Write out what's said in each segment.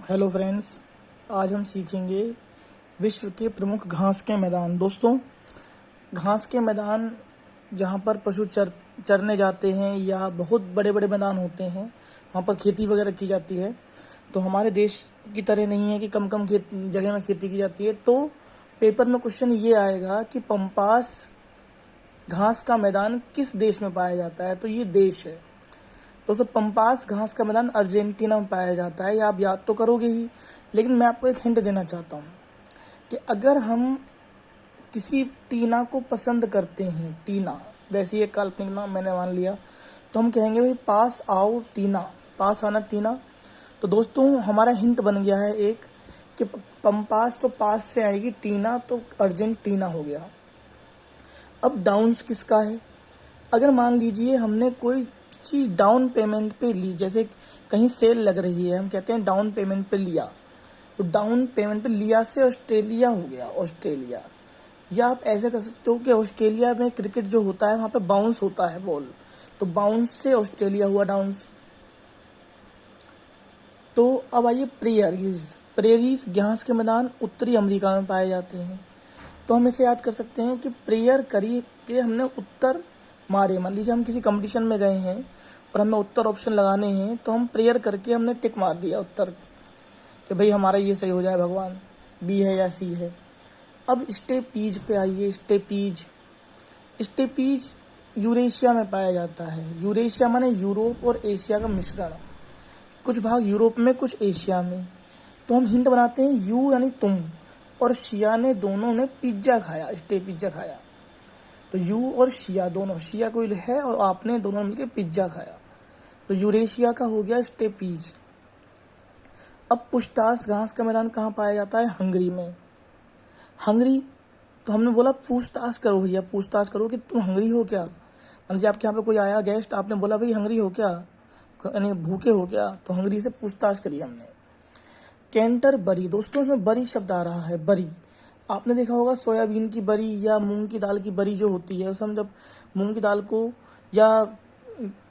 Hello friends, आज हम सीखेंगे विश्व के प्रमुख घास के मैदान। दोस्तों, घास के मैदान जहाँ पर पशु चरने जाते हैं या बहुत बड़े बड़े मैदान होते हैं, वहाँ पर खेती वगैरह की जाती है। तो हमारे देश की तरह नहीं है कि कम कम जगह में खेती की जाती है। तो पेपर में क्वेश्चन ये आएगा कि पंपास घास का मैदान किस देश में पाया जाता है। तो ये देश है दोस्तों, पंपास घास का मैदान अर्जेंटीना में पाया जाता है। ये आप याद तो करोगे ही, लेकिन मैं आपको एक हिंट देना चाहता हूँ कि अगर हम किसी टीना को पसंद करते हैं, टीना वैसे एक काल्पनिक नाम मैंने मान लिया, तो हम कहेंगे भाई पास आओ टीना, पास आना टीना। तो दोस्तों, हमारा हिंट बन गया है एक कि पंपास तो पास से आएगी, टीना तो अर्जेंटीना हो गया। अब डाउन्स किसका है? अगर मान लीजिए हमने कोई चीज़ डाउन पेमेंट पे ली, जैसे कहीं सेल लग रही है, हम कहते हैं डाउन पेमेंट पे लिया, तो डाउन पेमेंट पे लिया से ऑस्ट्रेलिया हो गया, ऑस्ट्रेलिया। या आप ऐसे कर सकते हो कि ऑस्ट्रेलिया में क्रिकेट जो होता है वहाँ पे बाउंस होता है बॉल, तो बाउंस से ऑस्ट्रेलिया हुआ डाउन्स। तो अब आइए प्रेयरीज। प्रेयरीज घास के मैदान उत्तरी अमेरिका में पाए जाते हैं। तो हम इसे याद कर सकते हैं कि प्रेयर करी के हमने उत्तर मारे। मान लीजिए हम किसी कंपटीशन में गए हैं और हमें उत्तर ऑप्शन लगाने हैं, तो हम प्रेयर करके हमने टिक मार दिया उत्तर कि भाई हमारा ये सही हो जाए भगवान, बी है या सी है। अब स्टेपीज पे आइए। स्टेपीज, स्टेपीज यूरेशिया में पाया जाता है। यूरेशिया माने यूरोप और एशिया का मिश्रण, कुछ भाग यूरोप में कुछ एशिया में। तो हम हिंट बनाते हैं, यू यानी तुम और शिया ने दोनों ने पिज्जा खाया, स्टे पिज्जा खाया। तो यू और शिया दोनों, शिया कोई है और आपने दोनों मिलकर पिज्जा खाया, तो यूरेशिया का हो गया स्टेपीज। अब पुस्तास घास का मैदान कहाँ पाया जाता है? हंगरी में। हंगरी, तो हमने बोला पूछताछ करो भैया, पूछताछ करो कि तुम हंगरी हो क्या। मान लीजिए आपके यहाँ पे कोई आया गेस्ट, आपने बोला भाई हंगरी हो क्या, यानी भूखे हो क्या, तो हंगरी से पूछताछ करी हमने। कैंटरबरी, दोस्तों इसमें बरी शब्द आ रहा है, बरी। आपने देखा होगा सोयाबीन की बरी या मूंग की दाल की बरी जो होती है, उसमें जब मूंग की दाल को या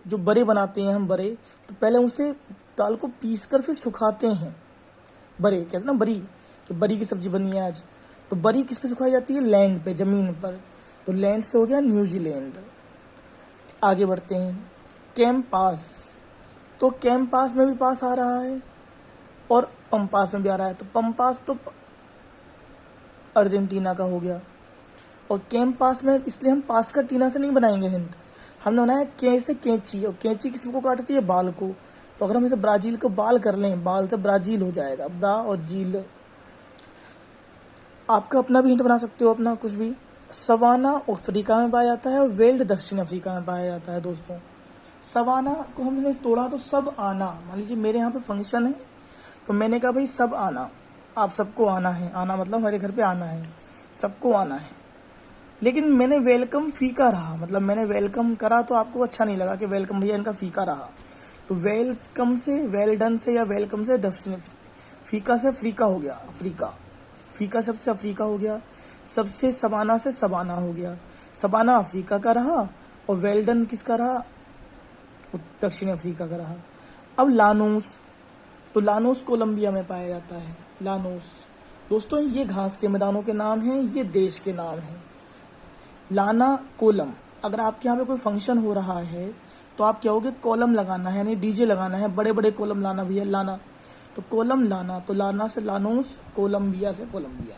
जो बड़े बनाते हैं हम बड़े, तो पहले उसे दाल को पीस कर फिर सुखाते हैं। बड़े कहते हैं ना, बरी, कि बरी की सब्जी बनी है आज। तो बरी किस पे सुखाई जाती है? लैंड पे, जमीन पर। तो लैंड से हो गया न्यूजीलैंड। आगे बढ़ते हैं। कैंपास, तो कैंपास में भी पास आ रहा है और पंपास में भी आ रहा है। तो पंपास तो अर्जेंटीना का हो गया। और कैंपास में इसलिए हम पास का टीना से नहीं बनाएंगे हिंट, हमने बनाया के से कैंची, और कैंची किसको काटती है? बाल को। तो अगर हम इसे ब्राजील को बाल कर लें, बाल से ब्राजील हो जाएगा, ब्रा और जील। आपका अपना भी हिंट बना सकते हो, अपना कुछ भी। सवाना अफ्रीका में पाया जाता है और वेल्ड दक्षिण अफ्रीका में पाया जाता है। दोस्तों, सवाना को हमने तोड़ा तो सब आना, मान लीजिए मेरे यहाँ पे फंक्शन है, तो मैंने कहा भाई सब आना, आप सबको आना है। आना मतलब हमारे घर पे आना है, सबको आना है। लेकिन मैंने वेलकम फीका रहा, मतलब मैंने वेलकम करा तो आपको अच्छा नहीं लगा कि वेलकम भैया इनका फीका रहा। तो वेलकम से, वेल डन से या वेलकम से दक्षिण, फीका से अफ्रीका हो गया, अफ्रीका। फीका शब्द से अफ्रीका हो गया। सबसे सबाना से सबाना हो गया। सबाना अफ्रीका का रहा और वेल डन किसका रहा? दक्षिण अफ्रीका का रहा। अब लानूस, तो लानोस कोलंबिया में पाया जाता है। लानोस, दोस्तों ये घास के मैदानों के नाम हैं, ये देश के नाम हैं। लाना कोलम, अगर आपके यहाँ पे कोई फंक्शन हो रहा है तो आप क्या होगे? कॉलम लगाना है, यानी डीजे लगाना है, बड़े बड़े कॉलम लाना भैया, लाना। तो कॉलम लाना, तो लाना से लानोस, कोलंबिया से कोलंबिया।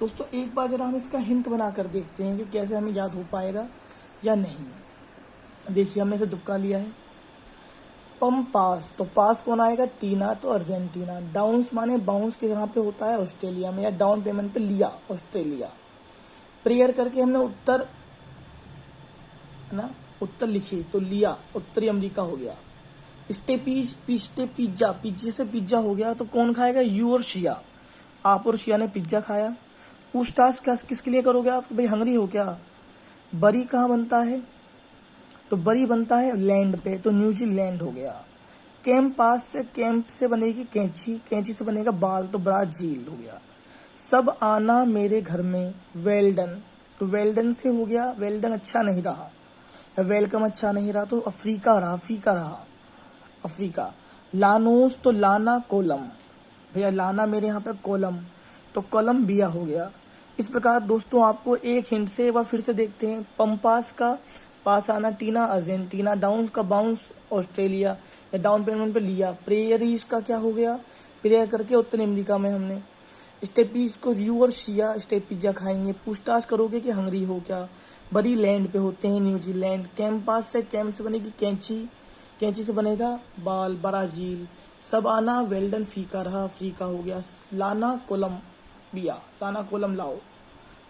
दोस्तों एक बार जरा हम इसका हिंट बना कर देखते हैं कि कैसे हमें याद हो पाएगा या नहीं। देखिए हमने इसे दुक्का लिया है। पंपास, तो पास कौन आएगा? टीना, तो अर्जेंटीना। डाउन्स माने बाउंस के यहाँ पे होता है ऑस्ट्रेलिया में, या डाउन पेमेंट पे लिया, ऑस्ट्रेलिया। प्रेयर करके हमने उत्तर ना, उत्तर लिखी तो लिया, उत्तरी अमेरिका हो गया। स्टेपीज, पिस्टे पिज्जा, पिज्जे से पिज्जा हो गया, तो कौन खाएगा? यू और शिया, आप और शिया ने पिज्जा खाया। पूछताछ किसके लिए करोगे आप? भाई हंगरी हो क्या? बरी कहाँ बनता है? तो बरी बनता है लैंड पे, तो न्यूजीलैंड हो गया। कैंपास से, कैंप से बनेगी कैंची, कैंची से बनेगा बाल, तो ब्राजील हो गया। सब आना मेरे घर में, वेल्डन, तो वेल्डन से हो गया, वेल्डन अच्छा नहीं रहा, वेलकम अच्छा नहीं रहा, तो अफ्रीका रहा, फीका रहा, अफ्रीका। लानोस, तो लाना कोलम, भैया लाना मेरे यहाँ पे कोलम, तो कोलम्बिया हो गया। इस प्रकार दोस्तों आपको एक हिंट से एक बार फिर से देखते हैं। पंपास का पास आना टीना अर्जेंटीना, डाउन्स का बाउंस ऑस्ट्रेलिया या डाउन पेमेंट पे लिया। प्रेयरीज का क्या हो गया, प्रेयर करके उत्तर अमेरिका में हमने। स्टेपीज को यू और शिया स्टेप पिज्जा खाएंगे। पूछताछ करोगे कि हंगरी हो क्या, बड़ी लैंड पे होते हैं न्यूजीलैंड। कैंपास से कैम से बनेगी कैंची, कैंची से बनेगा बाल ब्राजील। सब आना वेल्डन फीका रहा अफ्रीका हो गया। लाना कोलम्बिया, लाना कोलम लाओ।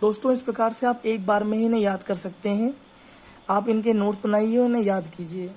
दोस्तों इस प्रकार से आप एक बार में ही इन्हें याद कर सकते हैं। आप इनके नोट्स बनाइए और इन्हें याद कीजिए।